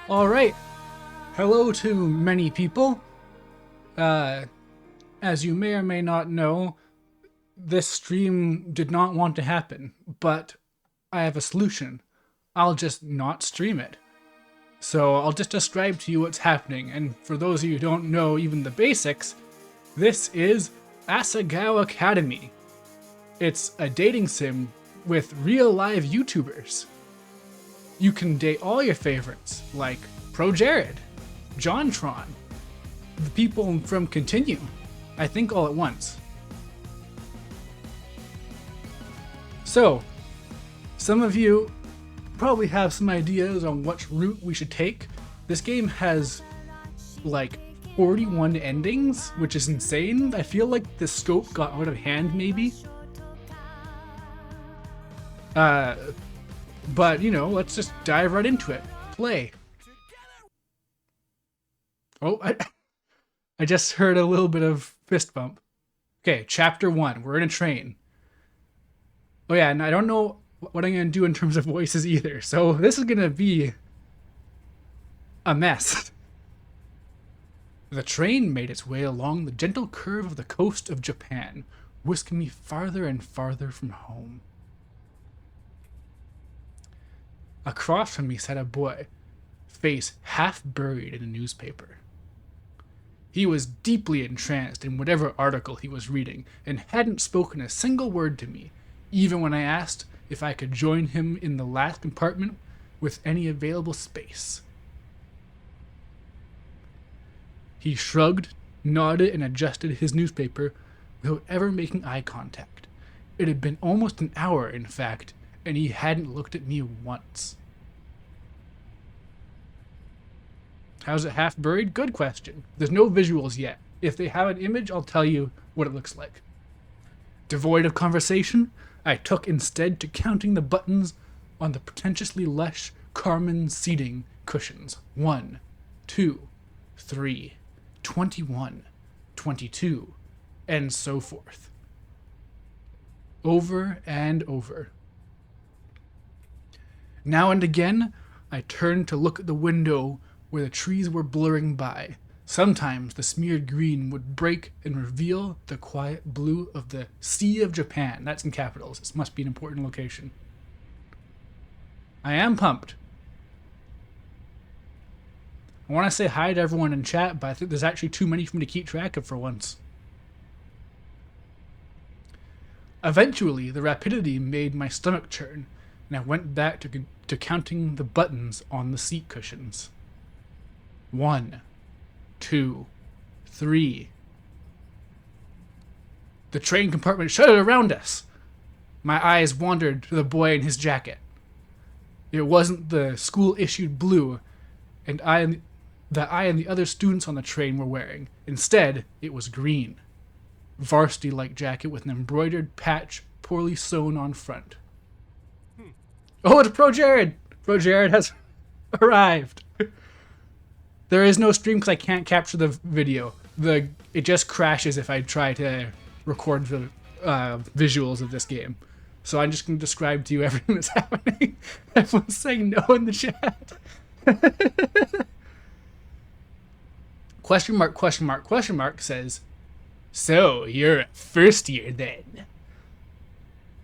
Alright, hello to many people. As you may or may not know, this stream did not want to happen, but I have a solution. I'll just not stream it. So I'll just describe to you what's happening, and for those of you who don't know even the basics, this is Asagao Academy. It's a dating sim with real live YouTubers. You can date all your favorites, like Pro Gerard, JonTron, the people from Continue, I think all at once. So, some of you probably have some ideas on which route we should take. This game has like 41 endings, which is insane. I feel like the scope got out of hand maybe. But you know, let's just dive right into it. Play. Oh, I just heard a little bit of fist bump. Okay, chapter 1. We're in a train. Oh yeah, and I don't know what I'm going to do in terms of voices either. So this is going to be a mess. The train made its way along the gentle curve of the coast of Japan, whisking me farther and farther from home. Across from me sat a boy, face half buried in a newspaper. He was deeply entranced in whatever article he was reading and hadn't spoken a single word to me, even when I asked if I could join him in the last compartment with any available space. He shrugged, nodded, and adjusted his newspaper without ever making eye contact. It had been almost an hour, in fact, and he hadn't looked at me once. How's it half buried? Good question. There's no visuals yet. If they have an image, I'll tell you what it looks like. Devoid of conversation, I took instead to counting the buttons on the pretentiously lush Carmen seating cushions. 1, 2, 3, 21, 22, and so forth. Over and over. Now and again, I turned to look at the window where the trees were blurring by. Sometimes the smeared green would break and reveal the quiet blue of the Sea of Japan. That's in capitals. This must be an important location. I am pumped. I want to say hi to everyone in chat, but I think there's actually too many for me to keep track of for once. Eventually, the rapidity made my stomach churn, and I went back to counting the buttons on the seat cushions. 1, 2, 3. The train compartment shuddered around us. My eyes wandered to the boy in his jacket. It wasn't the school-issued blue that I and the other students on the train were wearing. Instead, it was green. Varsity-like jacket with an embroidered patch poorly sewn on front. Oh, it's Pro Gerard! Pro Gerard has arrived. There is no stream because I can't capture the video. It just crashes if I try to record the visuals of this game. So I'm just going to describe to you everything that's happening. Everyone's saying no in the chat. Question mark, question mark, question mark says, "So, you're a first year then."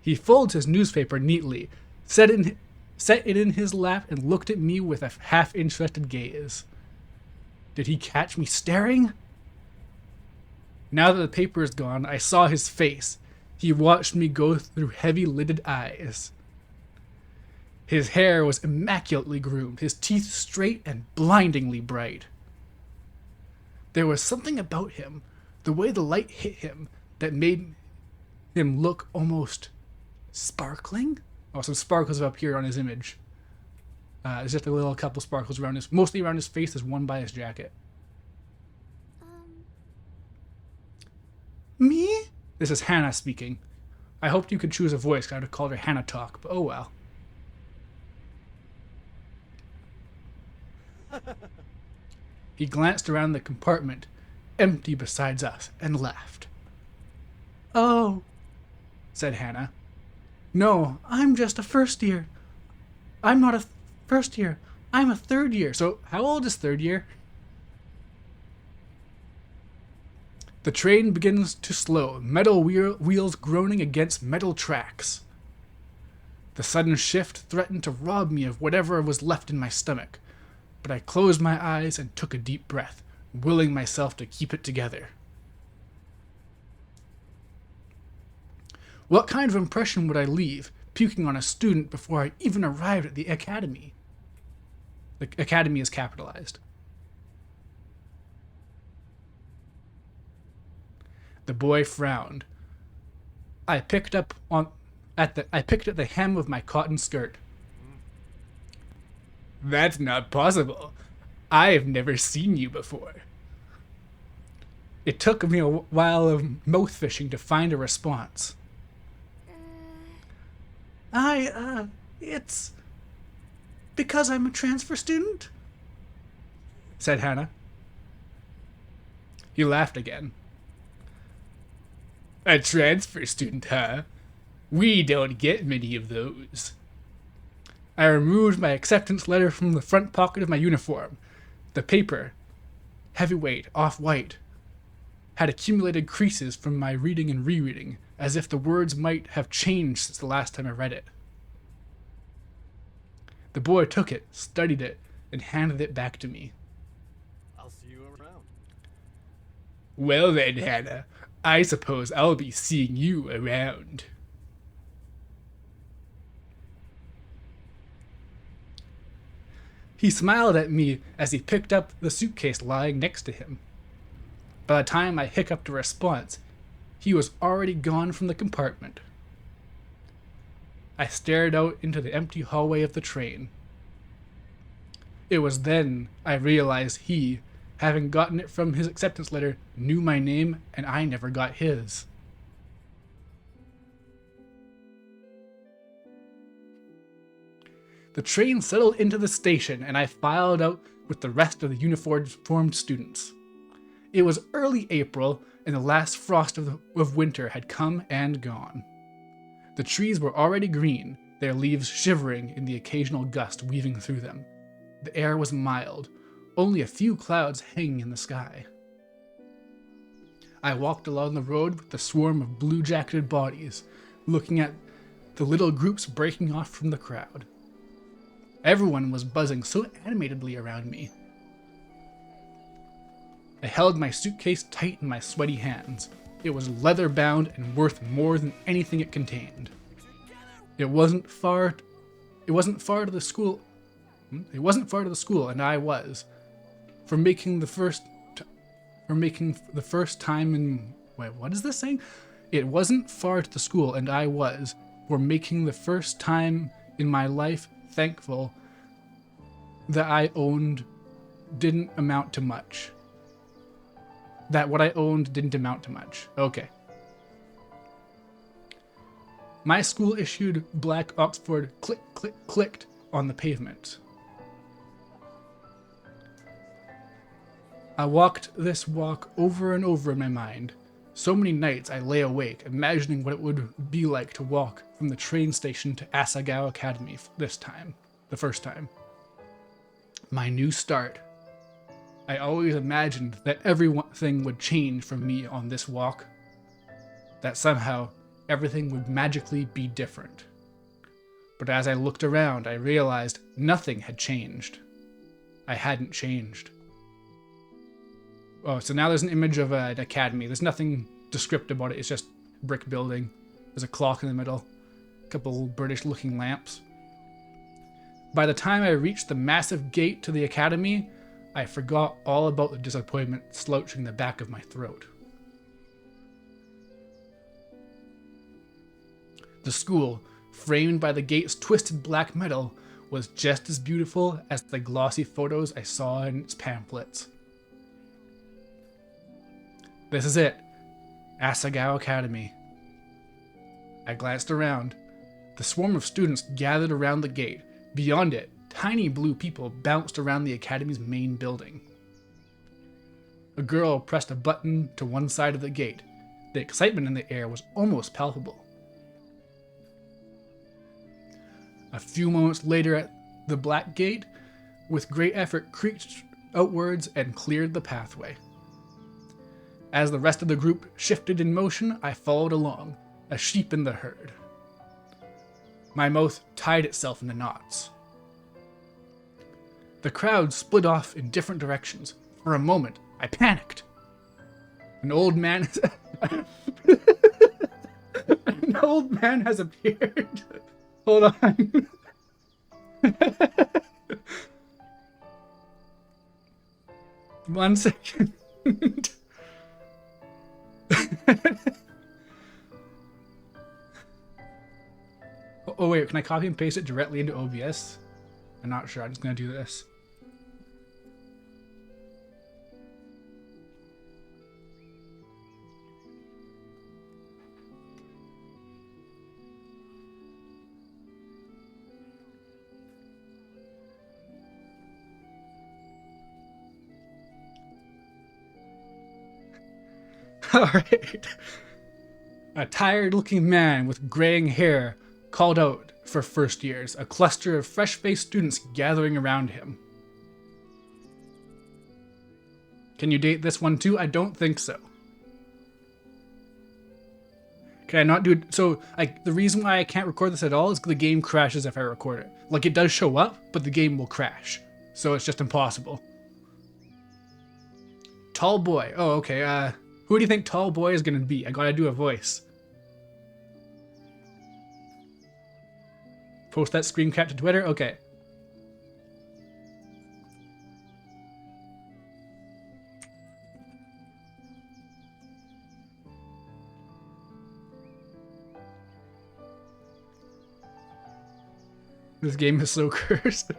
He folds his newspaper neatly, set it in his lap, and looked at me with a half-interested gaze. Did he catch me staring? Now that the paper is gone, I saw his face. He watched me go through heavy-lidded eyes. His hair was immaculately groomed, his teeth straight and blindingly bright. There was something about him, the way the light hit him, that made him look almost sparkling. Oh, some sparkles up here on his image. There's just a little couple sparkles around mostly around his face. There's one by his jacket. Me? This is Hannah speaking. I hoped you could choose a voice, because I would have called her Hannah Talk, but oh well. He glanced around the compartment, empty beside us, and laughed. "Oh," said Hannah. "No, I'm just a first year. I'm not a first year. I'm a third year. So how old is third year? The train begins to slow, metal wheels groaning against metal tracks. The sudden shift threatened to rob me of whatever was left in my stomach, but I closed my eyes and took a deep breath, willing myself to keep it together. What kind of impression would I leave, puking on a student before I even arrived at the academy? The academy is capitalized. The boy frowned. I picked at the hem of my cotton skirt. That's not possible. I've never seen you before. It took me a while of mouth fishing to find a response. It's because I'm a transfer student, said Hannah. He laughed again. A transfer student, huh? We don't get many of those. I removed my acceptance letter from the front pocket of my uniform. The paper, heavyweight, off-white, had accumulated creases from my reading and rereading, as if the words might have changed since the last time I read it. The boy took it, studied it, and handed it back to me. I'll see you around. Well then, Hannah, I suppose I'll be seeing you around. He smiled at me as he picked up the suitcase lying next to him. By the time I hiccuped a response, he was already gone from the compartment. I stared out into the empty hallway of the train. It was then I realized he, having gotten it from his acceptance letter, knew my name and I never got his. The train settled into the station and I filed out with the rest of the uniformed students. It was early April and the last frost of winter had come and gone. The trees were already green, their leaves shivering in the occasional gust weaving through them. The air was mild, only a few clouds hanging in the sky. I walked along the road with the swarm of blue-jacketed bodies, looking at the little groups breaking off from the crowd. Everyone was buzzing so animatedly around me. I held my suitcase tight in my sweaty hands. It was leather-bound and worth more than anything it contained. It wasn't far to the school, and I was. For making the first time in... Wait, what is this saying? It wasn't far to the school, and I was, for making the first time in my life, thankful that I owned didn't amount to much. That what I owned didn't amount to much. Okay. My school issued black Oxford click, click, clicked on the pavement. I walked this walk over and over in my mind. So many nights I lay awake, imagining what it would be like to walk from the train station to Asagao Academy the first time. My new start. I always imagined that everything would change for me on this walk. That somehow everything would magically be different. But as I looked around, I realized nothing had changed. I hadn't changed. Oh, so now there's an image of an academy. There's nothing descriptive about it. It's just a brick building. There's a clock in the middle. A couple British-looking lamps. By the time I reached the massive gate to the academy, I forgot all about the disappointment slouching the back of my throat. The school, framed by the gate's twisted black metal, was just as beautiful as the glossy photos I saw in its pamphlets. This is it, Asagao Academy. I glanced around. The swarm of students gathered around the gate. Beyond it, tiny blue people bounced around the academy's main building. A girl pressed a button to one side of the gate. The excitement in the air was almost palpable. A few moments later at the black gate, with great effort, creaked outwards and cleared the pathway. As the rest of the group shifted in motion, I followed along, a sheep in the herd. My mouth tied itself into knots. The crowd split off in different directions. For a moment, I panicked. An old man has appeared. Hold on. One second. Oh wait, can I copy and paste it directly into OBS? I'm not sure, I'm just gonna do this. Alright. A tired-looking man with graying hair called out for first years, a cluster of fresh-faced students gathering around him. Can you date this one too? I don't think so. Can I not do it? So, like, the reason why I can't record this at all is the game crashes if I record it. Like, it does show up, but the game will crash. So it's just impossible. Tall boy. Oh, okay. Who do you think tall boy is gonna be? I gotta do a voice. Post that screen cap to Twitter? Okay. This game is so cursed.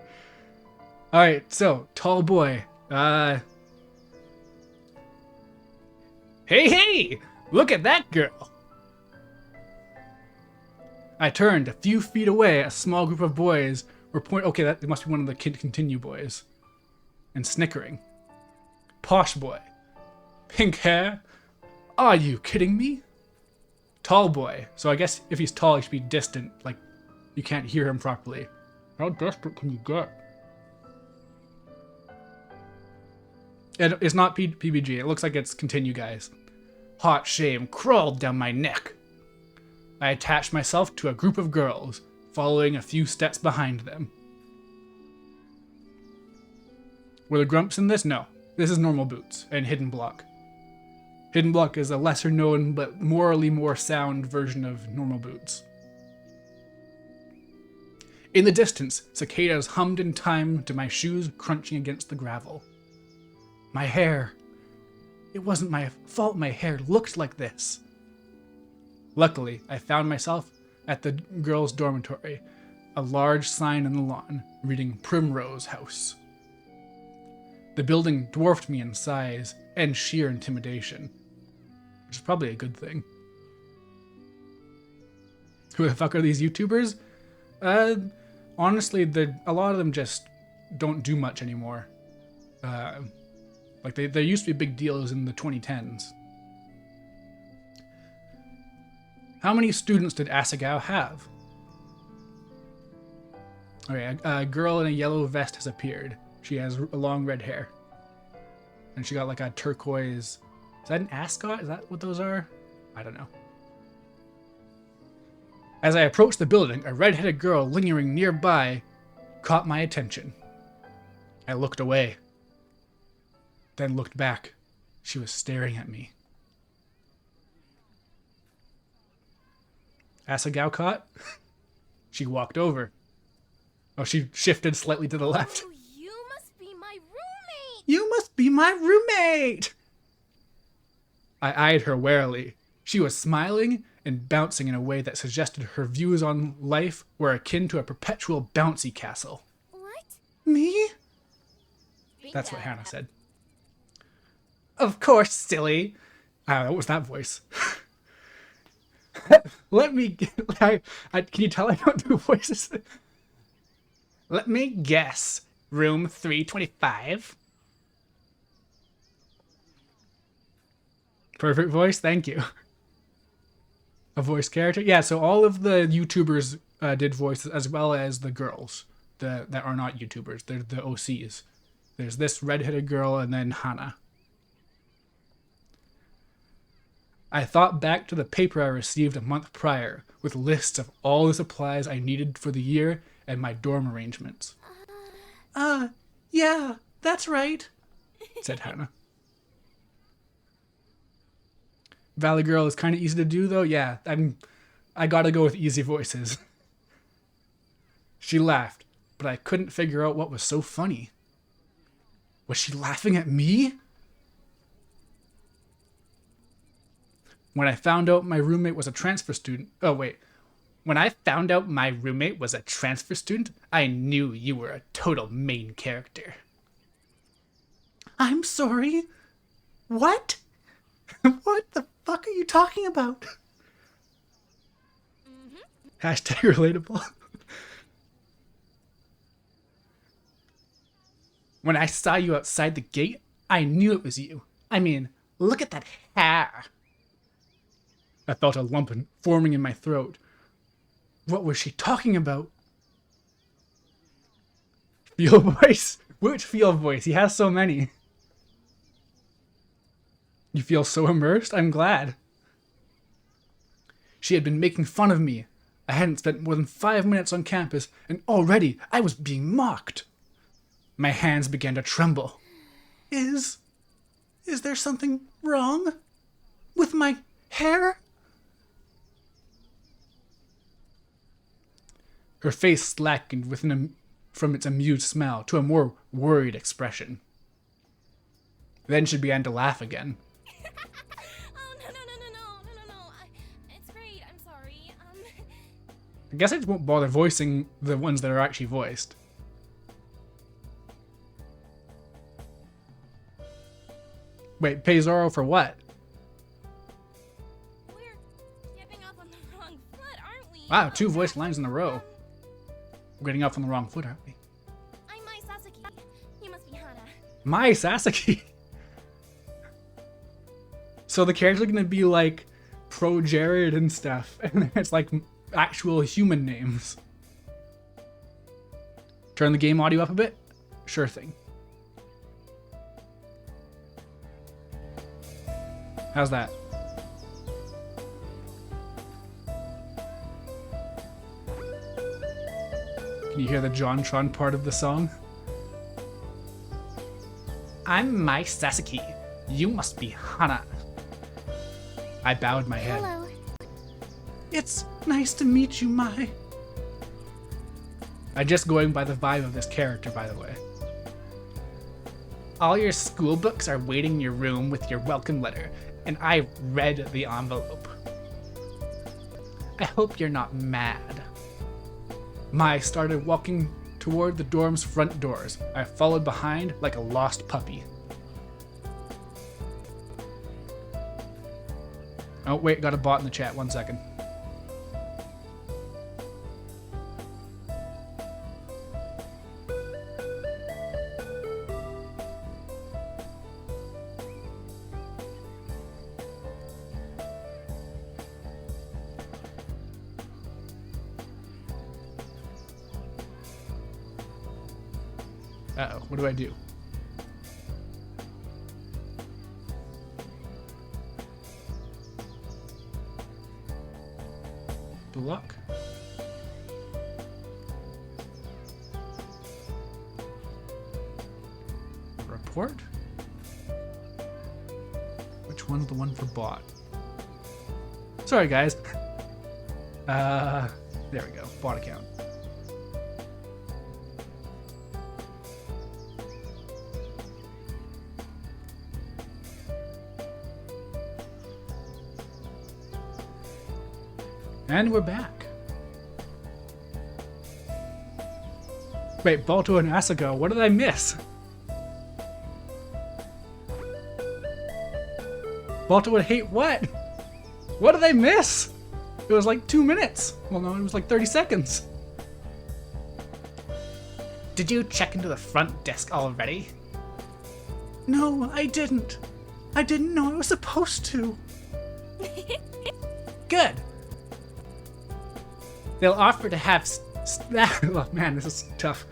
Alright, so, tall boy. Hey! Look at that girl! I turned. A few feet away, a small group of boys were pointing. Okay, that must be one of the Kid Continue boys. And snickering. Posh boy. Pink hair? Are you kidding me? Tall boy. So I guess if he's tall, he should be distant. Like, you can't hear him properly. How desperate can you get? It's not PBG. It looks like it's Continue, guys. Hot shame crawled down my neck. I attached myself to a group of girls, following a few steps behind them. Were the grumps in this? No. This is Normal Boots and Hidden Block. Hidden Block is a lesser known but morally more sound version of Normal Boots. In the distance, cicadas hummed in time to my shoes crunching against the gravel. My hair. It wasn't my fault my hair looked like this. Luckily, I found myself at the girls' dormitory, a large sign on the lawn reading Primrose House. The building dwarfed me in size and sheer intimidation, which is probably a good thing. Who the fuck are these YouTubers? Honestly, a lot of them just don't do much anymore. Like, there used to be big deals in the 2010s. How many students did Asagao have? Okay, a girl in a yellow vest has appeared. She has long red hair. And she got like a turquoise... Is that an ascot? Is that what those are? I don't know. As I approached the building, a red-headed girl lingering nearby caught my attention. I looked away. Then looked back. She was staring at me. Asagao caught? She walked over. Oh, she shifted slightly to the left. Oh, you must be my roommate! You must be my roommate! I eyed her warily. She was smiling and bouncing in a way that suggested her views on life were akin to a perpetual bouncy castle. What? Me? That's what Hannah said. Of course, silly. What was that voice? Let me... can you tell I don't do voices? Let me guess. Room 325. Perfect voice, thank you. A voice character? Yeah, so all of the YouTubers did voices as well as the girls. that are not YouTubers. They're the OCs. There's this redheaded girl and then Hana. I thought back to the paper I received a month prior with lists of all the supplies I needed for the year and my dorm arrangements. Yeah, that's right, said Hana. Valley Girl is kind of easy to do, though. Yeah, I gotta go with easy voices. She laughed, but I couldn't figure out what was so funny. Was she laughing at me? When I found out my roommate was a transfer student... Oh, wait. When I found out my roommate was a transfer student, I knew you were a total main character. I'm sorry? What? What the fuck are you talking about? Hashtag relatable. When I saw you outside the gate, I knew it was you. I mean, look at that hair. I felt a lump forming in my throat. What was she talking about? Feel voice? Which feel voice? He has so many. You feel so immersed? I'm glad. She had been making fun of me. I hadn't spent more than 5 minutes on campus, and already I was being mocked. My hands began to tremble. Is there something wrong with my hair? Her face slackened from its amused smile to a more worried expression. Then she began to laugh again. Oh, no. It's great. I'm sorry. I guess I just won't bother voicing the ones that are actually voiced. Wait, pay Zoro for what? We're getting off on the wrong foot, aren't we? Wow, 2 voice lines in a row. We're getting off on the wrong foot, aren't we? I'm Mai Sasaki. You must be Hana. Mai Sasaki. So the characters are gonna be like pro Gerard and stuff, and it's like actual human names. Turn the game audio up a bit? Sure thing. How's that? Can you hear the JonTron part of the song? I'm Mai Sasaki. You must be Hana. I bowed my head. Hello. It's nice to meet you, Mai. I'm just going by the vibe of this character, by the way. All your school books are waiting in your room with your welcome letter, and I read the envelope. I hope you're not mad. Mai started walking toward the dorm's front doors. I followed behind like a lost puppy. Oh, wait, got a bot in the chat. 1 second. Uh-oh, what do I do? Block. Report? Which one's the one for bot? Sorry, guys. There we go. Bot account. And we're back. Wait, Balto and Asagao, what did I miss? Balto would hate what? What did I miss? It was like 2 minutes. Well, no, it was like 30 seconds. Did you check into the front desk already? No, I didn't. I didn't know I was supposed to. Good. They'll offer to have Oh man, this is tough.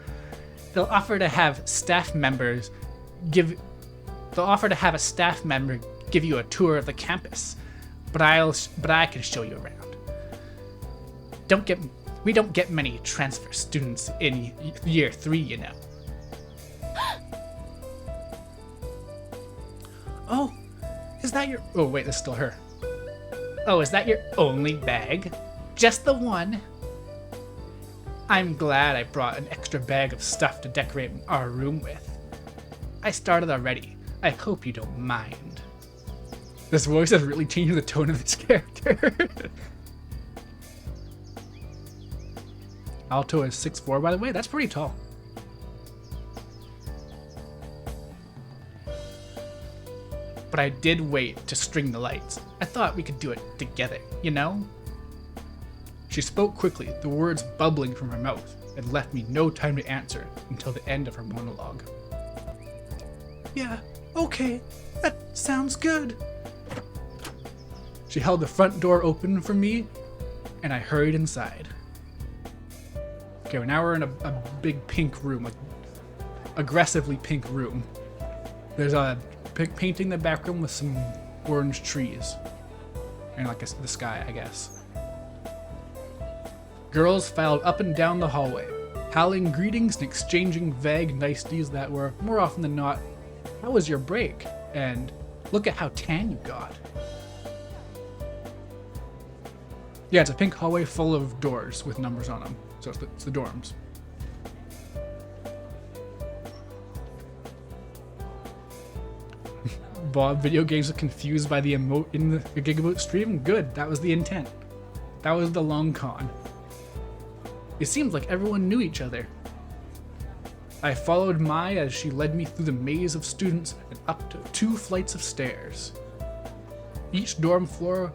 They'll offer to have staff members give a staff member give you a tour of the campus, but I can show you around. We don't get many transfer students in year 3, you know. Oh, is that your... Oh wait, this is still her. Oh, is that your only bag? Just the one? I'm glad I brought an extra bag of stuff to decorate our room with. I started already. I hope you don't mind. This voice has really changed the tone of this character. Alto is 6'4", by the way. That's pretty tall. But I did wait to string the lights. I thought we could do it together, you know? She spoke quickly, the words bubbling from her mouth, and left me no time to answer until the end of her monologue. Yeah, okay, that sounds good. She held the front door open for me, and I hurried inside. Okay, now we're in a big pink room, like aggressively pink room. There's a pink painting in the background with some orange trees, and like the sky, I guess. Girls filed up and down the hallway, howling greetings and exchanging vague niceties that were, more often than not, "How was your break?" and "Look at how tan you got." Yeah, it's a pink hallway full of doors with numbers on them, so it's the dorms. Bob, video games are confused by the emote in the Gigaboot stream? Good, that was the intent. That was the long con. It seems like everyone knew each other. I followed Mai as she led me through the maze of students and up to 2 flights of stairs. Each dorm floor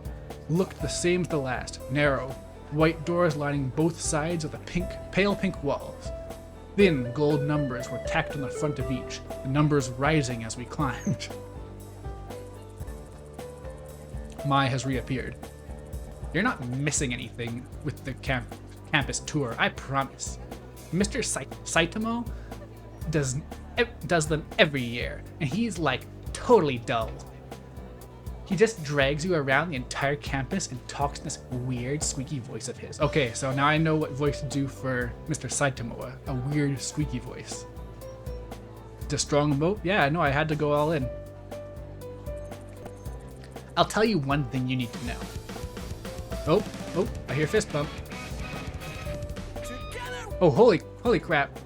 looked the same as the last, narrow, white doors lining both sides of the pale pink walls. Thin gold numbers were tacked on the front of each, the numbers rising as we climbed. Mai has reappeared. You're not missing anything with the campus tour, I promise. Mr. Saitama does them every year, and he's like totally dull. He just drags you around the entire campus and talks in this weird squeaky voice of his. Okay, so now I know what voice to do for Mr. Saitama, a weird squeaky voice. It's a strong emote? Yeah, no, I had to go all in. I'll tell you one thing you need to know. Oh, I hear fist bump. Oh, holy crap.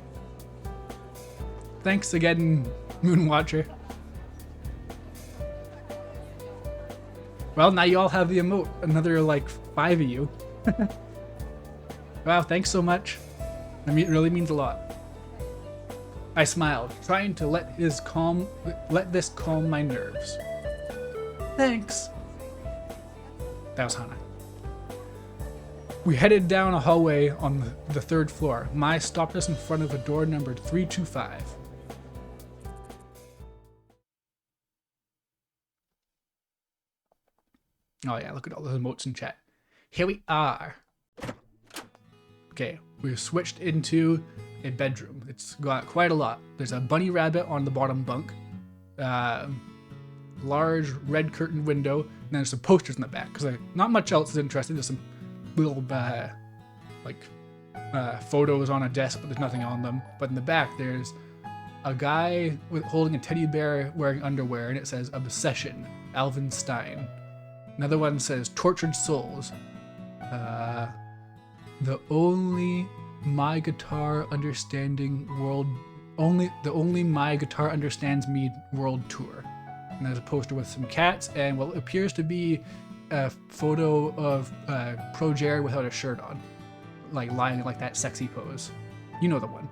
Thanks again, Moonwatcher. Well, now you all have the emote. Another, like, 5 of you. Wow, thanks so much. It really means a lot. I smiled, trying to let this calm my nerves. Thanks. That was Hana. We headed down a hallway on the 3rd floor. Mai stopped us in front of a door numbered 325. Oh yeah, look at all those emotes in chat. Here we are. Okay, we've switched into a bedroom. It's got quite a lot. There's a bunny rabbit on the bottom bunk. Large red curtain window, and then there's some posters in the back, because not much else is interesting. There's some little photos on a desk, but there's nothing on them. But in the back there's a guy holding a teddy bear wearing underwear, and it says Obsession, Alvin Stein. Another one says Tortured Souls. The only my guitar understanding world understands me world tour. And there's a poster with some cats and what appears to be a photo of Pro Gerard without a shirt on, like lying in like that sexy pose. You know the one.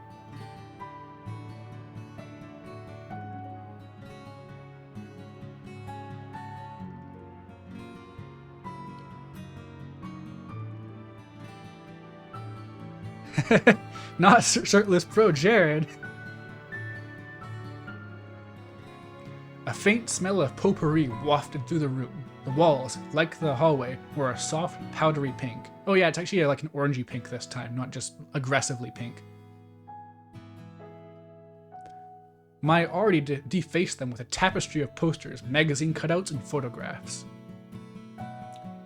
Not shirtless Pro Gerard. A faint smell of potpourri wafted through the room. The walls, like the hallway, were a soft, powdery pink. Oh yeah, it's actually like an orangey pink this time, not just aggressively pink. Maya already defaced them with a tapestry of posters, magazine cutouts, and photographs.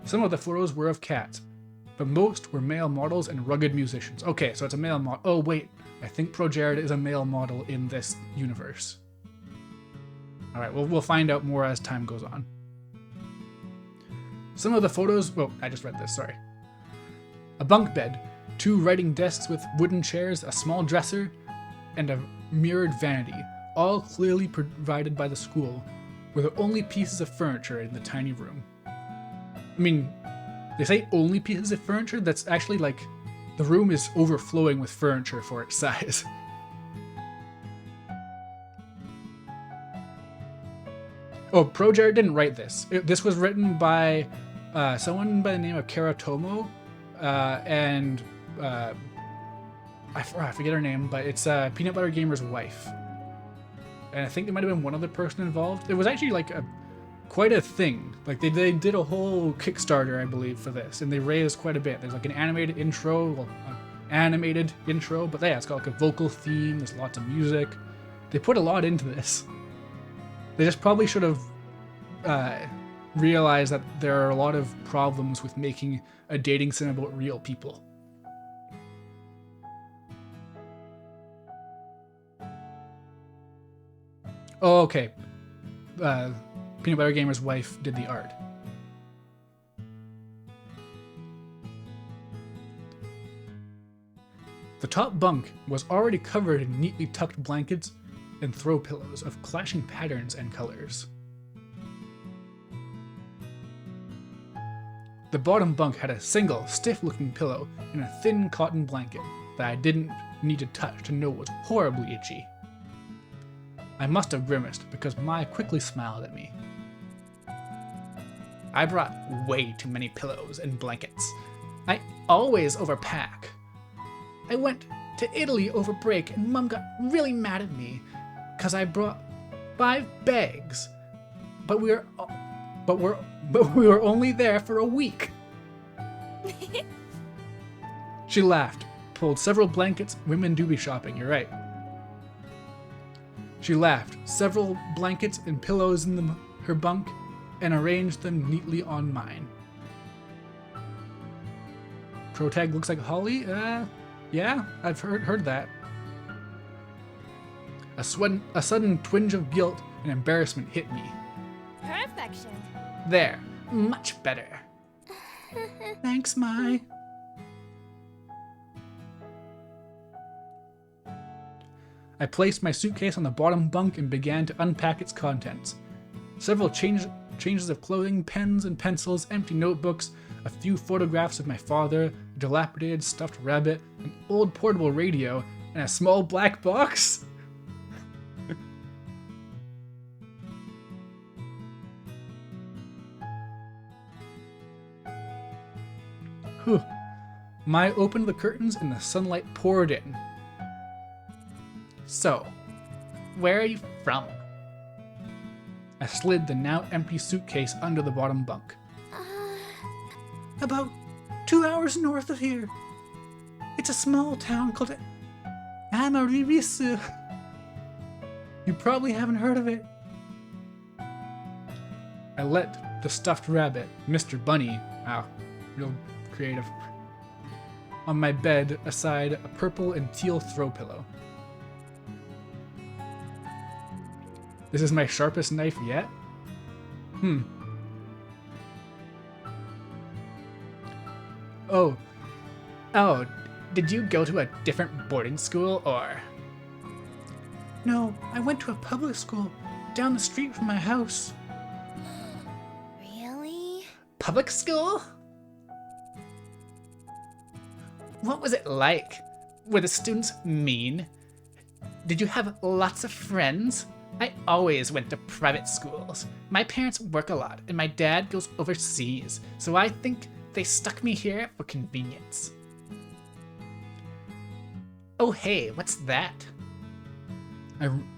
Some of the photos were of cats, but most were male models and rugged musicians. Okay, so it's a male model. Oh wait, I think Gerard is a male model in this universe. Alright, we'll find out more as time goes on. Some of the photos, well, I just read this, sorry. A bunk bed, 2 writing desks with wooden chairs, a small dresser, and a mirrored vanity, all clearly provided by the school, were the only pieces of furniture in the tiny room. I mean, they say only pieces of furniture, that's actually like, the room is overflowing with furniture for its size. Oh, Gerard didn't write this. This was written by someone by the name of Karatomo, and I forget her name, but it's Peanut Butter Gamer's wife. And I think there might have been one other person involved. It was actually like quite a thing. Like they did a whole Kickstarter, I believe, for this, and they raised quite a bit. There's like an animated intro, but yeah, it's got like a vocal theme. There's lots of music. They put a lot into this. They just probably should have realized that there are a lot of problems with making a dating sim about real people. Oh, okay. Peanut Butter Gamer's wife did the art. The top bunk was already covered in neatly tucked blankets and throw pillows of clashing patterns and colors. The bottom bunk had a single, stiff-looking pillow and a thin cotton blanket that I didn't need to touch to know was horribly itchy. I must have grimaced because Maya quickly smiled at me. I brought way too many pillows and blankets. I always overpack. I went to Italy over break and Mum got really mad at me because I brought 5 bags, but we were only there for a week. She laughed, pulled several blankets. Women do be shopping, you're right. She laughed, several blankets and pillows in her bunk, and arranged them neatly on mine. Protag looks like Holly? Yeah, I've heard that. A sudden twinge of guilt and embarrassment hit me. Perfection. There, much better. Thanks, Mai. I placed my suitcase on the bottom bunk and began to unpack its contents. Several changes of clothing, pens and pencils, empty notebooks, a few photographs of my father, a dilapidated stuffed rabbit, an old portable radio, and a small black box. Whew. Maya opened the curtains and the sunlight poured in. So, where are you from? I slid the now empty suitcase under the bottom bunk. About 2 hours north of here. It's a small town called Amaririsu. You probably haven't heard of it. I let the stuffed rabbit, Mr. Bunny, wow, real creative, on my bed aside a purple and teal throw pillow. This is my sharpest knife yet? Oh, did you go to a different boarding school, or? No, I went to a public school down the street from my house. Really? Public school? What was it like? Were the students mean? Did you have lots of friends? I always went to private schools. My parents work a lot, and my dad goes overseas, so I think they stuck me here for convenience. Oh hey, what's that?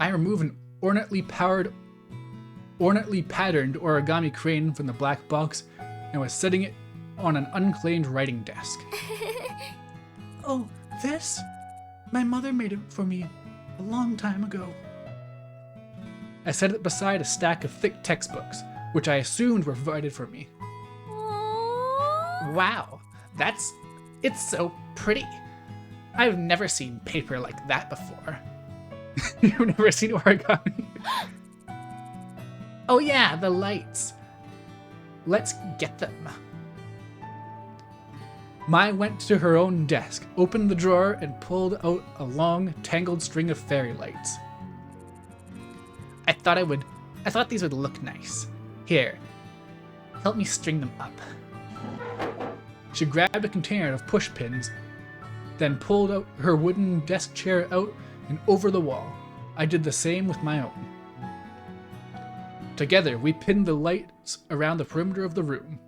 I remove an ornately powered ornately patterned origami crane from the black box and was setting it on an unclaimed writing desk. Oh, this? My mother made it for me a long time ago. I set it beside a stack of thick textbooks, which I assumed were provided for me. Aww. Wow, it's so pretty. I've never seen paper like that before. You've never seen origami? Oh yeah, the lights. Let's get them. Mai went to her own desk, opened the drawer, and pulled out a long, tangled string of fairy lights. I thought these would look nice. Here, help me string them up. She grabbed a container of push pins, then pulled out her wooden desk chair out and over the wall. I did the same with my own. Together, we pinned the lights around the perimeter of the room.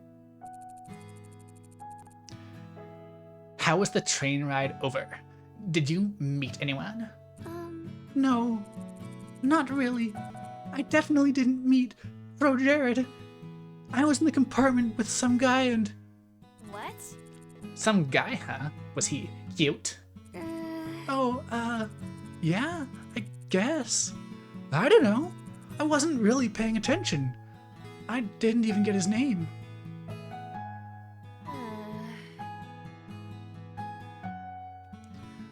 How was the train ride over? Did you meet anyone? No, not really. I definitely didn't meet Bro Gerard. I was in the compartment with some guy and... What? Some guy, huh? Was he cute? Yeah, I guess. I don't know. I wasn't really paying attention. I didn't even get his name.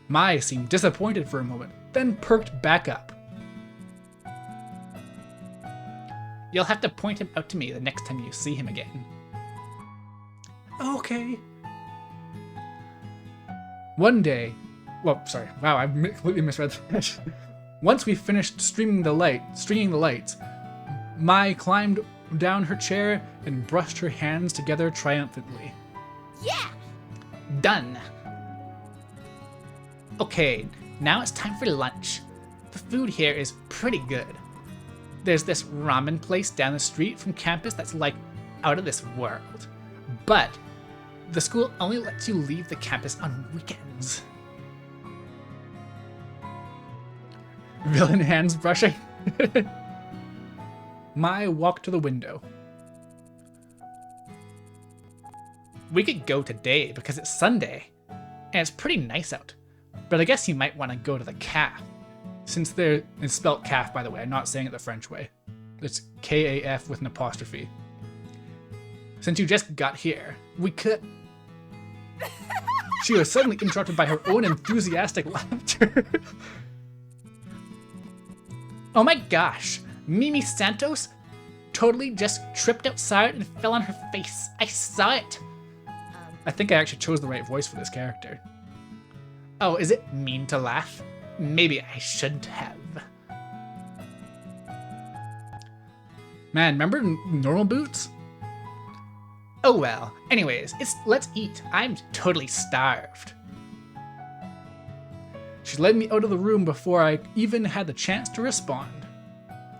Mai seemed disappointed for a moment, then perked back up. You'll have to point him out to me the next time you see him again. Okay. One day, wow, I completely misread that. Once we finished stringing the lights, Mai climbed down her chair and brushed her hands together triumphantly. Yeah! Done. Okay, now it's time for lunch. The food here is pretty good. There's this ramen place down the street from campus that's like out of this world. But the school only lets you leave the campus on weekends. Villain hands brushing. Mai walked to the window. We could go today because it's Sunday, and it's pretty nice out. But I guess you might want to go to the caf. Since it's spelt calf, by the way, I'm not saying it the French way. It's K-A-F with an apostrophe. Since you just got here, we could... She was suddenly interrupted by her own enthusiastic laughter. Oh my gosh, Mimi Santos totally just tripped outside and fell on her face. I saw it. I think I actually chose the right voice for this character. Oh, is it mean to laugh? Maybe I shouldn't have. Man, remember normal boots? Oh well. Anyways, let's eat. I'm totally starved. She led me out of the room before I even had the chance to respond.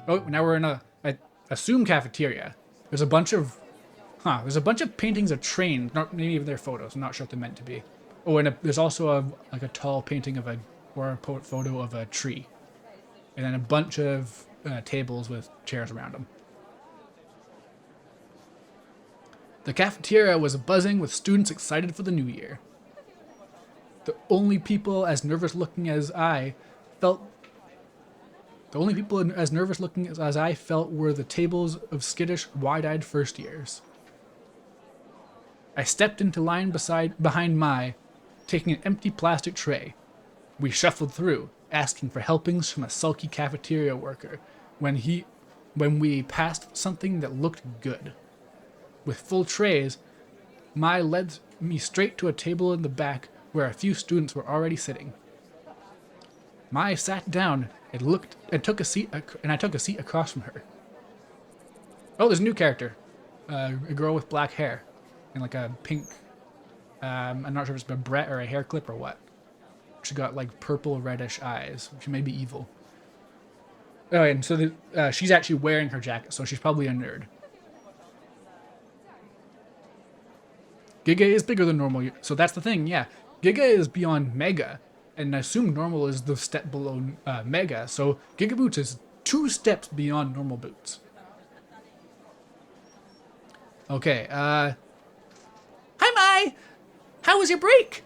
Oh, now we're in I assume cafeteria. There's a bunch of paintings of trains, not maybe even their photos. I'm not sure what they're meant to be. Oh, and there's also a tall painting of a photo of a tree, and then a bunch of tables with chairs around them. The cafeteria was buzzing with students excited for the new year. The only people as nervous looking as I felt were the tables of skittish, wide-eyed first years. I stepped into line behind Mai, taking an empty plastic tray. We shuffled through, asking for helpings from a sulky cafeteria worker when we passed something that looked good. With full trays, Mai led me straight to a table in the back where a few students were already sitting. Mai sat down and I took a seat across from her. Oh, there's a new character. A girl with black hair and like a pink, I'm not sure if it's a beret or a hair clip or what. She got like purple reddish eyes. She may be evil. Oh, and so she's actually wearing her jacket, so she's probably a nerd. Giga is bigger than normal, so that's the thing, yeah. Giga is beyond Mega, and I assume normal is the step below Mega, so Giga Boots is 2 steps beyond normal boots. Okay, Hi, Mai! How was your break?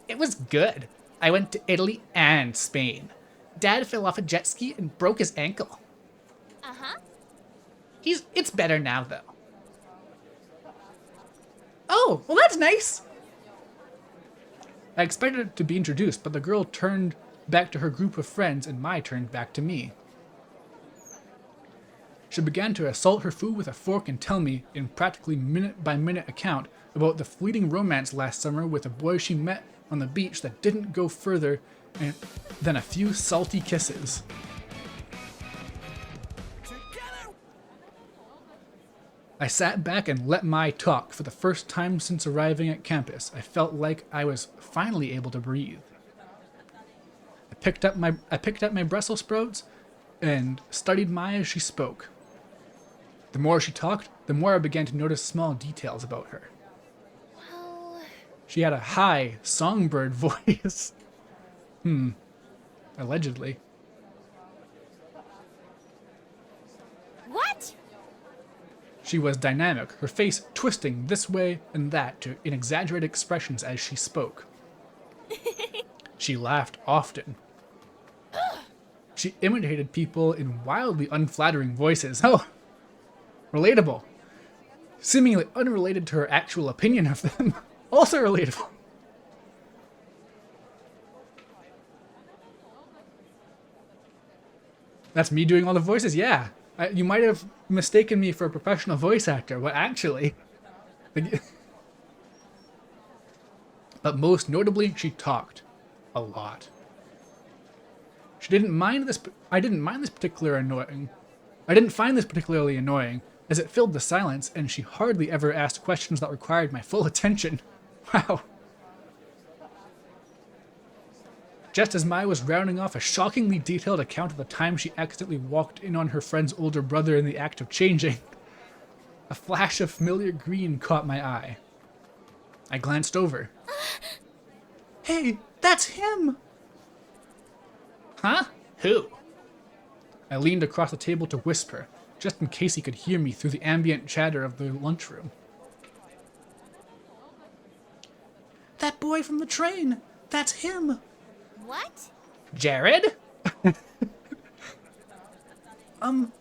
It was good. I went to Italy and Spain. Dad fell off a jet ski and broke his ankle. Uh-huh. It's better now, though. Oh, well that's nice. I expected to be introduced, but the girl turned back to her group of friends and Mai turned back to me. She began to assault her food with a fork and tell me, in practically minute-by-minute account, about the fleeting romance last summer with a boy she met on the beach that didn't go further than a few salty kisses. I sat back and let Mai talk. For the first time since arriving at campus, I felt like I was finally able to breathe. I picked up my Brussels sprouts and studied Mai as she spoke. The more she talked, the more I began to notice small details about her. Well... She had a high, songbird voice. Allegedly. What? She was dynamic, her face twisting this way and that in exaggerated expressions as she spoke. She laughed often. She imitated people in wildly unflattering voices. Oh, relatable. Seemingly unrelated to her actual opinion of them. Also relatable. That's me doing all the voices? Yeah. You might have mistaken me for a professional voice actor, but actually... But most notably, she talked. A lot. I didn't find this particularly annoying, as it filled the silence, and she hardly ever asked questions that required my full attention. Wow. Just as Mai was rounding off a shockingly detailed account of the time she accidentally walked in on her friend's older brother in the act of changing, a flash of familiar green caught my eye. I glanced over. Hey, that's him! Huh? Who? I leaned across the table to whisper, just in case he could hear me through the ambient chatter of the lunchroom. That boy from the train! That's him! What? Jared?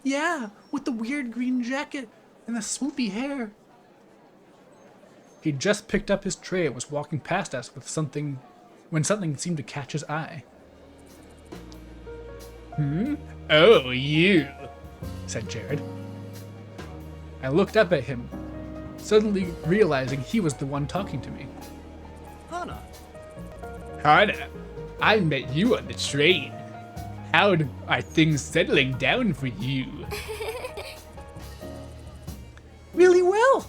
Yeah, with the weird green jacket and the swoopy hair. He'd just picked up his tray and was walking past us with something when something seemed to catch his eye. Oh, you, said Gerard. I looked up at him, suddenly realizing he was the one talking to me. Hana, I met you on the train. How are things settling down for you? Really well.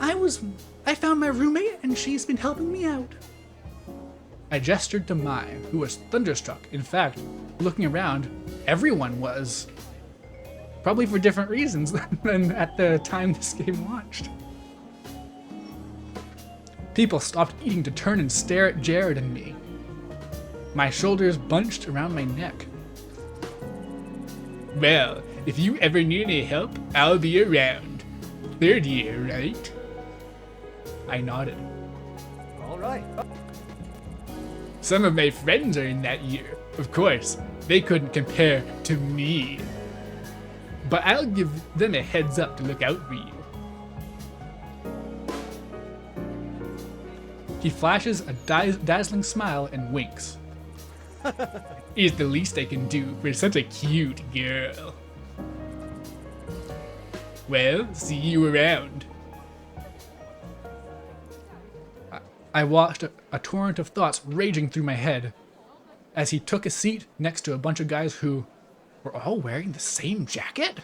I found my roommate and she's been helping me out. I gestured to Mai, who was thunderstruck. In fact, looking around, everyone was. Probably for different reasons than at the time this game launched. People stopped eating to turn and stare at Gerard and me. My shoulders bunched around my neck. Well, if you ever need any help, I'll be around. Third year, right? I nodded. All right. Some of my friends are in that year. Of course, they couldn't compare to me. But I'll give them a heads up to look out for you. He flashes a dazzling smile and winks. It's the least I can do for such a cute girl. Well, see you around. I watched a torrent of thoughts raging through my head as he took a seat next to a bunch of guys who were all wearing the same jacket.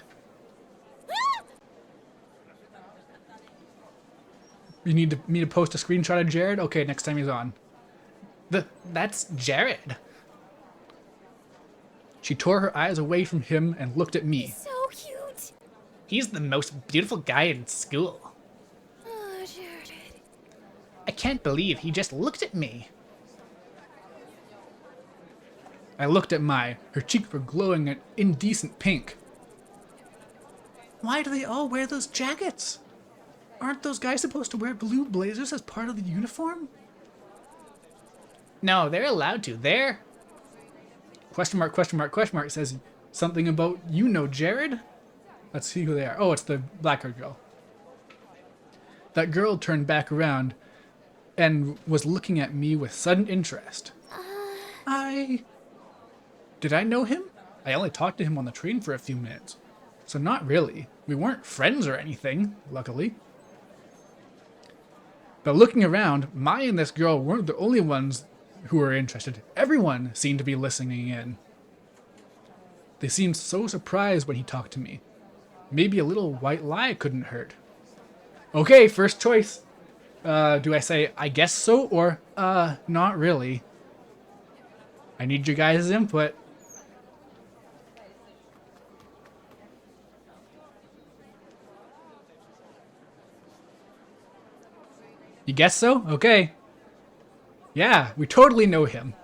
You need me to post a screenshot of Gerard? Okay, next time he's on. That's Gerard. She tore her eyes away from him and looked at me. So cute. He's the most beautiful guy in school. Oh, Jared. I can't believe he just looked at me. I looked at Mai. Her cheeks were glowing an indecent pink. Why do they all wear those jackets? Aren't those guys supposed to wear blue blazers as part of the uniform? No, they're allowed to. They're... Question mark, question mark, question mark says something about, you know, Jared? Let's see who they are. Oh, it's the black-haired girl. That girl turned back around and was looking at me with sudden interest. Did I know him? I only talked to him on the train for a few minutes. So not really. We weren't friends or anything, luckily. But looking around, Mai and this girl weren't the only ones who were interested. Everyone seemed to be listening in. They seemed so surprised when he talked to me. Maybe a little white lie couldn't hurt. Okay, first choice. Do I say, I guess so, or, not really? I need your guys' input. You guess so? Okay. Yeah, we totally know him.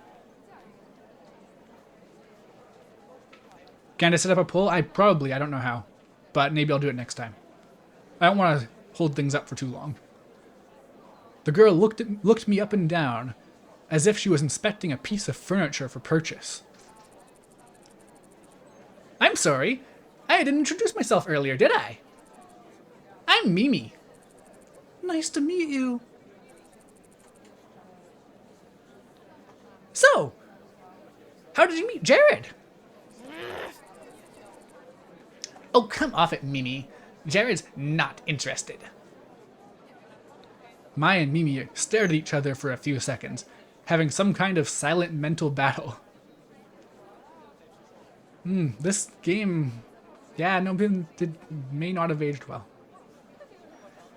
Can I set up a poll? I don't know how. But maybe I'll do it next time. I don't want to hold things up for too long. The girl looked me up and down, as if she was inspecting a piece of furniture for purchase. I'm sorry. I didn't introduce myself earlier, did I? I'm Mimi. Nice to meet you. So, how did you meet Jared? Oh, come off it, Mimi. Jared's not interested. Mai and Mimi stared at each other for a few seconds, having some kind of silent mental battle. This game, yeah, may not have aged well.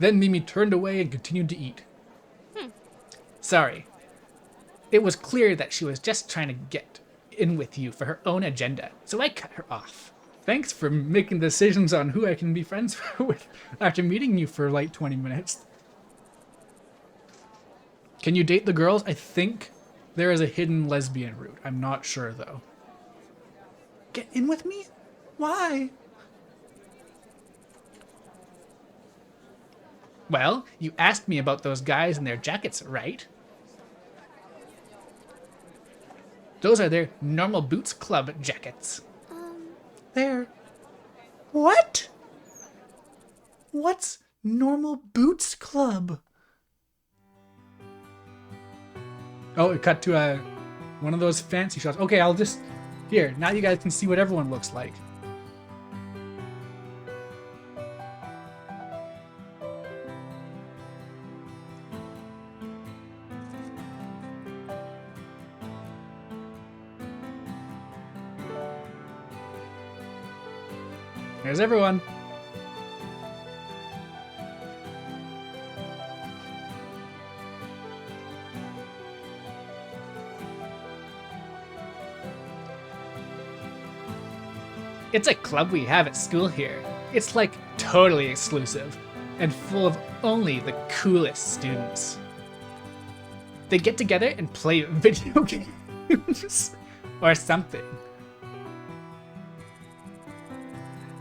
Then Mimi turned away and continued to eat. Sorry. It was clear that she was just trying to get in with you for her own agenda, so I cut her off. Thanks for making decisions on who I can be friends with after meeting you for like 20 minutes. Can you date the girls? I think there is a hidden lesbian route. I'm not sure, though. Get in with me? Why? Well, you asked me about those guys and their jackets, right? Those are their Normal Boots Club jackets. They're... What? What's Normal Boots Club? Oh, it cut to one of those fancy shots. Okay, I'll just... Here, now you guys can see what everyone looks like. There's everyone. It's a club we have at school here. It's like totally exclusive and full of only the coolest students. They get together and play video games or something.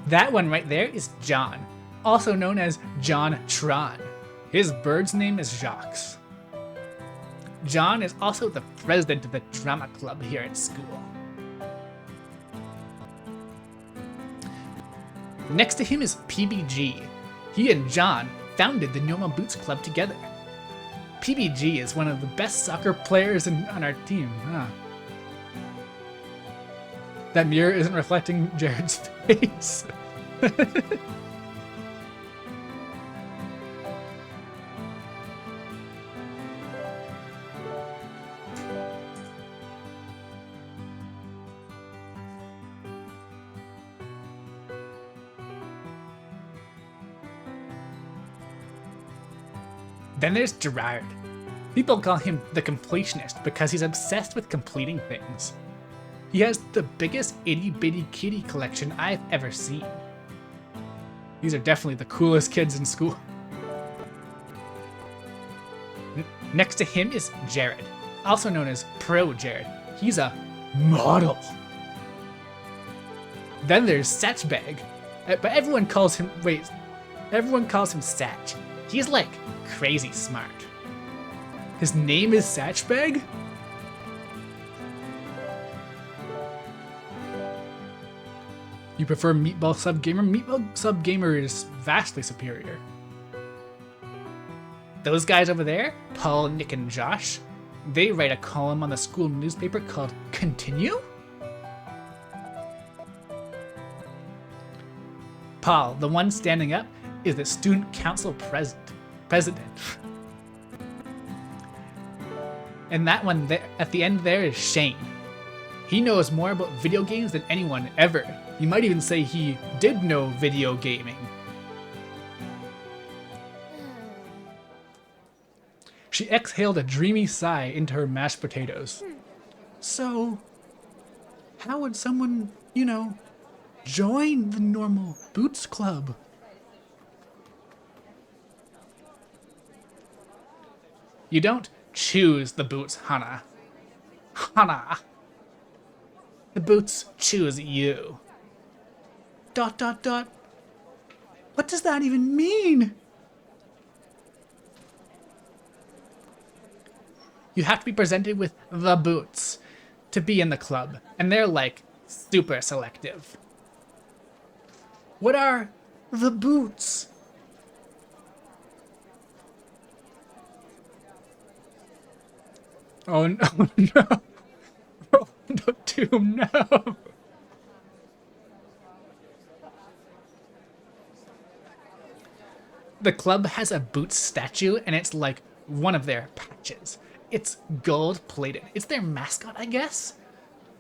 That one right there is John, also known as John Tron. His bird's name is Jacques. John is also the president of the drama club here at school. Next to him is PBG. He and John founded the Normal Boots Club together. PBG is one of the best soccer players on our team. That mirror isn't reflecting Jared's face. Then there's Gerard. People call him the completionist because he's obsessed with completing things. He has the biggest itty-bitty kitty collection I've ever seen. These are definitely the coolest kids in school. Next to him is Jared, also known as Pro Jared. He's a model. Then there's Satchbag. But everyone calls him, everyone calls him Satch. He's like crazy smart. His name is Satchbag? You prefer Meatball Sub Gamer? Meatball Sub Gamer is vastly superior. Those guys over there, Paul, Nick, and Josh, they write a column on the school newspaper called Continue? Paul, the one standing up, is the student council president. And that one there, at the end there, is Shane. He knows more about video games than anyone ever. You might even say he did know video gaming. She exhaled a dreamy sigh into her mashed potatoes. So, how would someone, join the normal Boots Club? You don't choose the Boots, Hana. Hana. The Boots choose you. ... What does that even mean? You have to be presented with the Boots to be in the club, and they're like super selective. What are the Boots? Oh no, no. Oh, no, Doom, no. The club has a Boots statue, and it's like one of their patches. It's gold plated. It's their mascot, I guess.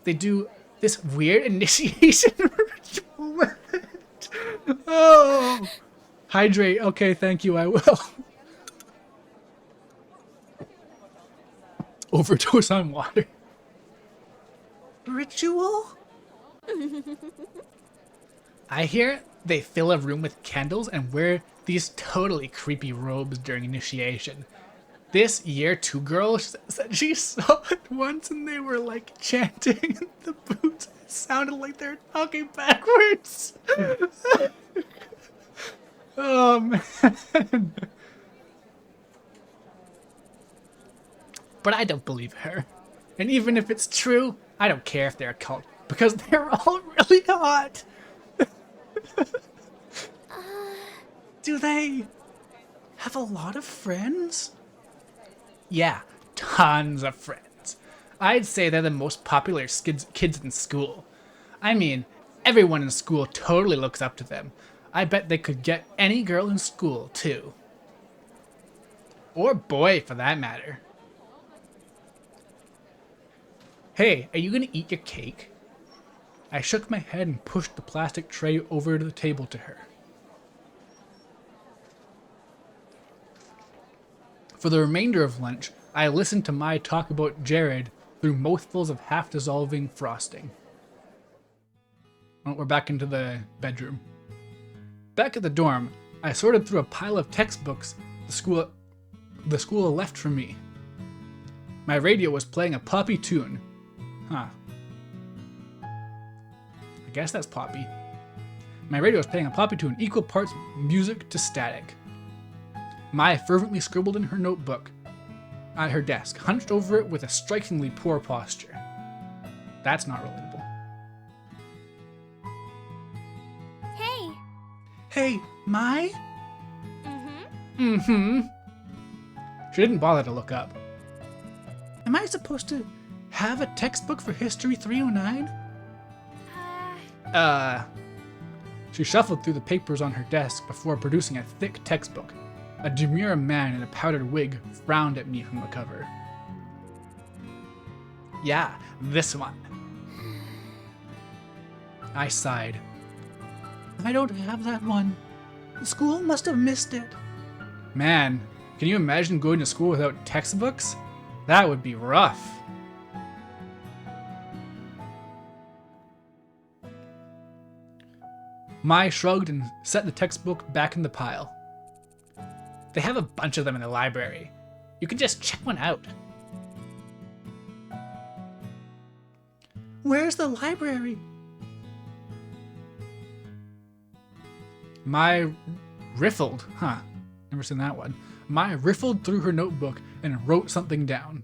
They do this weird initiation ritual with it. Oh. Hydrate. Okay, thank you, I will. Overdose on water. Ritual? I hear they fill a room with candles and wear these totally creepy robes during initiation. This year 2 girl said she saw it once and they were like chanting and the Boots sounded like they're talking backwards. Oh man. But I don't believe her. And even if it's true, I don't care if they're a cult because they're all really hot. Do they have a lot of friends? Yeah, tons of friends. I'd say they're the most popular kids in school. I mean, everyone in school totally looks up to them. I bet they could get any girl in school, too. Or boy, for that matter. Hey, are you gonna eat your cake? I shook my head and pushed the plastic tray over to the table to her. For the remainder of lunch, I listened to Mai talk about Gerard through mouthfuls of half-dissolving frosting. Well, we're back into the bedroom. Back at the dorm, I sorted through a pile of textbooks the school left for me. My radio was playing a poppy tune. Huh. I guess that's poppy. My radio was playing a poppy tune, equal parts music to static. Mai fervently scribbled in her notebook at her desk, hunched over it with a strikingly poor posture. That's not relatable. Hey. Hey, Mai? Mm-hmm. She didn't bother to look up. Am I supposed to have a textbook for History 309? She shuffled through the papers on her desk before producing a thick textbook. A demure man in a powdered wig frowned at me from the cover. Yeah, this one. I sighed. I don't have that one. The school must have missed it. Man, can you imagine going to school without textbooks? That would be rough. Mai shrugged and set the textbook back in the pile. They have a bunch of them in the library. You can just check one out. Where's the library? My riffled, never seen that one. Maya riffled through her notebook and wrote something down.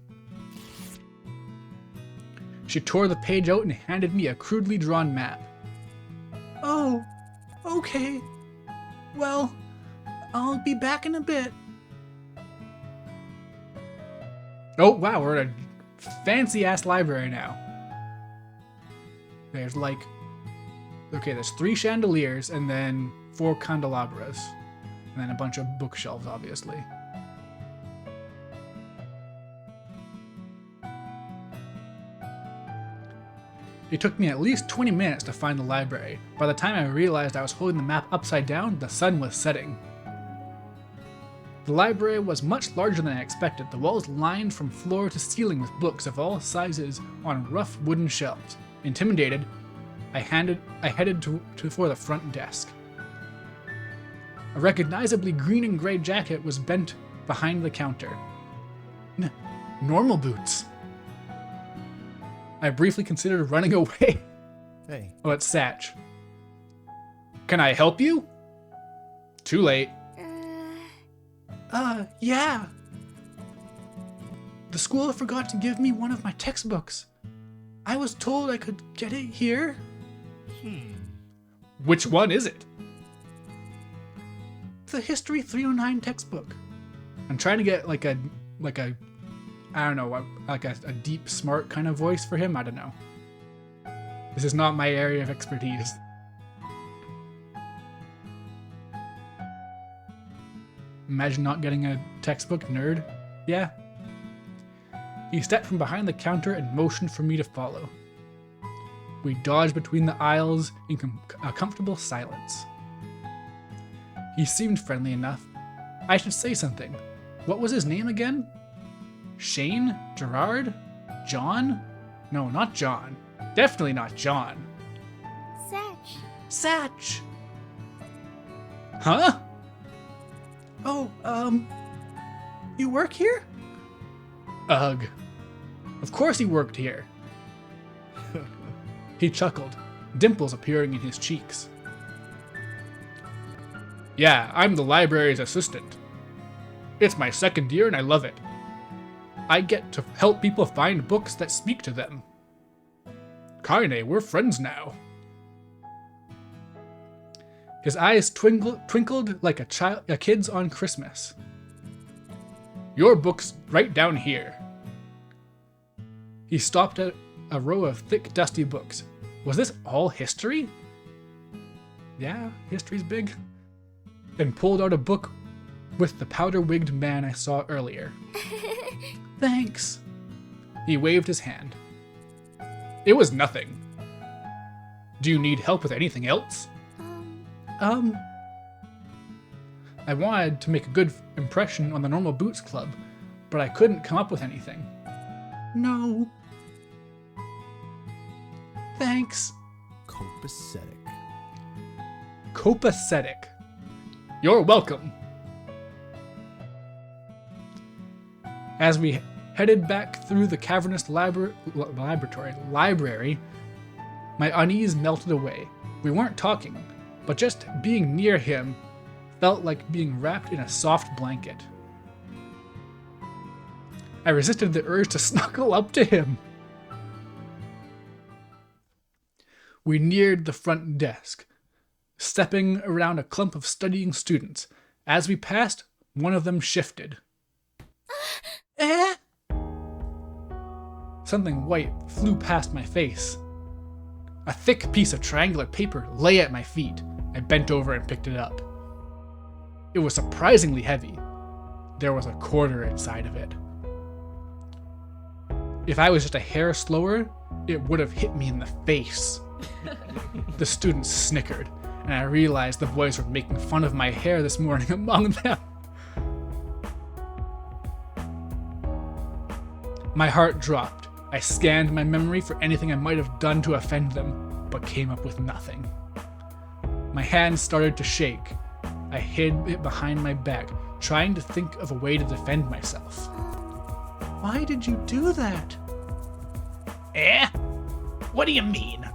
She tore the page out and handed me a crudely drawn map. Oh, okay. Well, I'll be back in a bit. Oh, wow, we're at a fancy-ass library now. There's there's 3 chandeliers and then 4 candelabras. And then a bunch of bookshelves, obviously. It took me at least 20 minutes to find the library. By the time I realized I was holding the map upside down, the sun was setting. The library was much larger than I expected, the walls lined from floor to ceiling with books of all sizes on rough wooden shelves. Intimidated, I headed for the front desk. A recognizably green and gray jacket was bent behind the counter. Normal boots. I briefly considered running away. Hey. Oh, it's Satch. Can I help you? Too late. Yeah. The school forgot to give me one of my textbooks. I was told I could get it here. Which one is it? The History 309 textbook. I'm trying to get like a I don't know, like a deep, smart kind of voice for him. I don't know. This is not my area of expertise. Imagine not getting a textbook, nerd. Yeah. He stepped from behind the counter and motioned for me to follow. We dodged between the aisles in a comfortable silence. He seemed friendly enough. I should say something. What was his name again? Shane? Gerard? John? No, not John. Definitely not John. Satch. Satch! Huh? Oh, you work here? Ugh. Of course he worked here. He chuckled, dimples appearing in his cheeks. Yeah, I'm the library's assistant. It's my 2nd year and I love it. I get to help people find books that speak to them. Kaine, we're friends now. His eyes twinkled like a kid's on Christmas. Your book's right down here. He stopped at a row of thick, dusty books. Was this all history? Yeah, history's big. Then pulled out a book with the powder-wigged man I saw earlier. Thanks. He waved his hand. It was nothing. Do you need help with anything else? I wanted to make a good impression on the Normal Boots Club, but I couldn't come up with anything. No. Thanks. Copacetic. Copacetic. You're welcome. As we headed back through the cavernous library, my unease melted away. We weren't talking, but just being near him felt like being wrapped in a soft blanket. I resisted the urge to snuggle up to him. We neared the front desk, stepping around a clump of studying students. As we passed, one of them shifted. Something white flew past my face. A thick piece of triangular paper lay at my feet. I bent over and picked it up. It was surprisingly heavy. There was a quarter inside of it. If I was just a hair slower, it would have hit me in the face. The students snickered, and I realized the boys were making fun of my hair this morning among them. My heart dropped. I scanned my memory for anything I might have done to offend them, but came up with nothing. My hands started to shake. I hid it behind my back, trying to think of a way to defend myself. Why did you do that? What do you mean?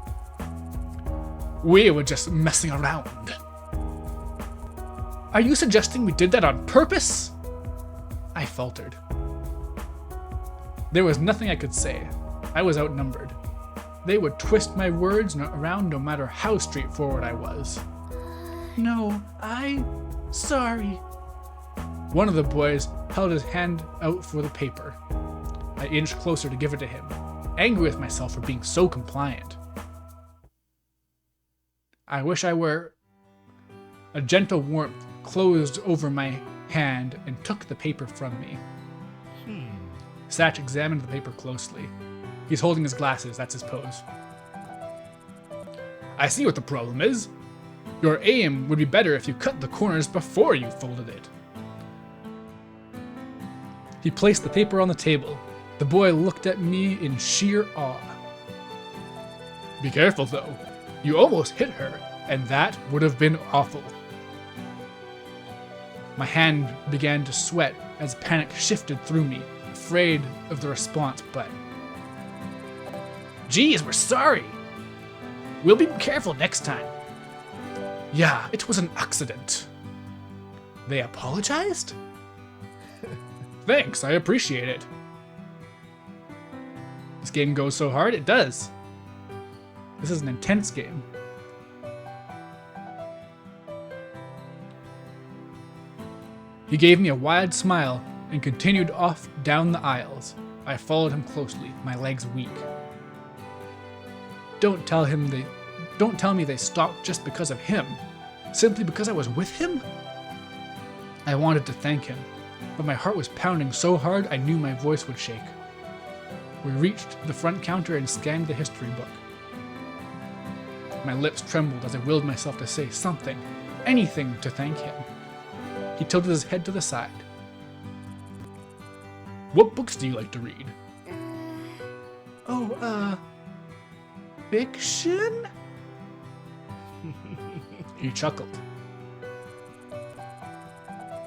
We were just messing around. Are you suggesting we did that on purpose? I faltered. There was nothing I could say. I was outnumbered. They would twist my words around no matter how straightforward I was. No, sorry. One of the boys held his hand out for the paper. I inched closer to give it to him, angry with myself for being so compliant. I wish I were. A gentle warmth closed over my hand and took the paper from me. Satch examined the paper closely. He's holding his glasses, that's his pose. I see what the problem is. Your aim would be better if you cut the corners before you folded it. He placed the paper on the table. The boy looked at me in sheer awe. Be careful though. You almost hit her, and that would have been awful. My hand began to sweat as panic shifted through me, afraid of the response, but... Geez, we're sorry. We'll be careful next time. Yeah, it was an accident. They apologized? Thanks, I appreciate it. This game goes so hard, it does. This is an intense game. He gave me a wide smile and continued off down the aisles. I followed him closely, my legs weak. Don't tell me they stopped just because of him. Simply because I was with him? I wanted to thank him, but my heart was pounding so hard I knew my voice would shake. We reached the front counter and scanned the history book. My lips trembled as I willed myself to say something, anything to thank him. He tilted his head to the side. What books do you like to read? Fiction? He chuckled.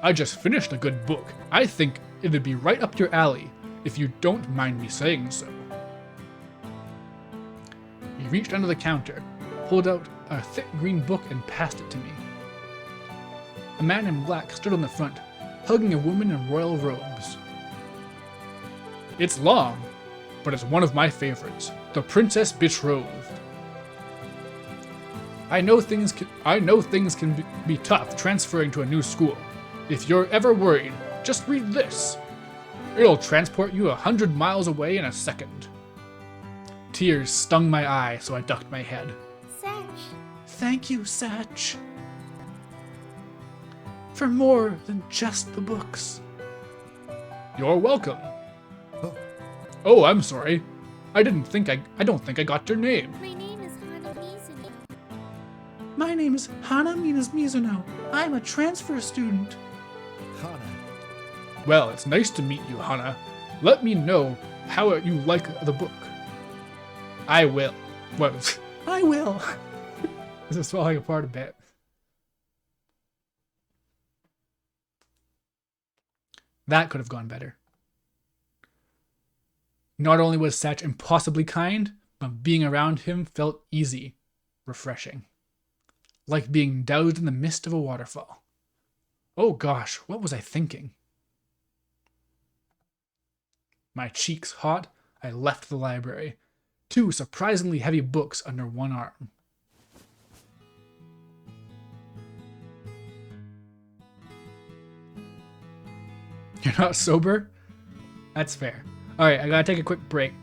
I just finished a good book. I think it'd be right up your alley, if you don't mind me saying so. He reached under the counter, pulled out a thick green book and passed it to me. A man in black stood on the front, hugging a woman in royal robes. It's long, but it's one of my favorites, The Princess Betrothed. I know things can be tough transferring to a new school. If you're ever worried, just read this. It'll transport you 100 miles away in a second. Tears stung my eye, so I ducked my head. Satch. Thank you, Satch. For more than just the books. You're welcome. Oh, I'm sorry. I don't think I got your name. My name is Hana Mizuno. My name is Hana Mizuno. I'm a transfer student. Hana. Well, it's nice to meet you, Hana. Let me know how you like the book. I will. Well, I will. This is falling apart a bit. That could have gone better. Not only was Satch impossibly kind, but being around him felt easy, refreshing. Like being doused in the mist of a waterfall. Oh gosh, what was I thinking? My cheeks hot, I left the library. 2 surprisingly heavy books under one arm. You're not sober? That's fair. Alright, I gotta take a quick break.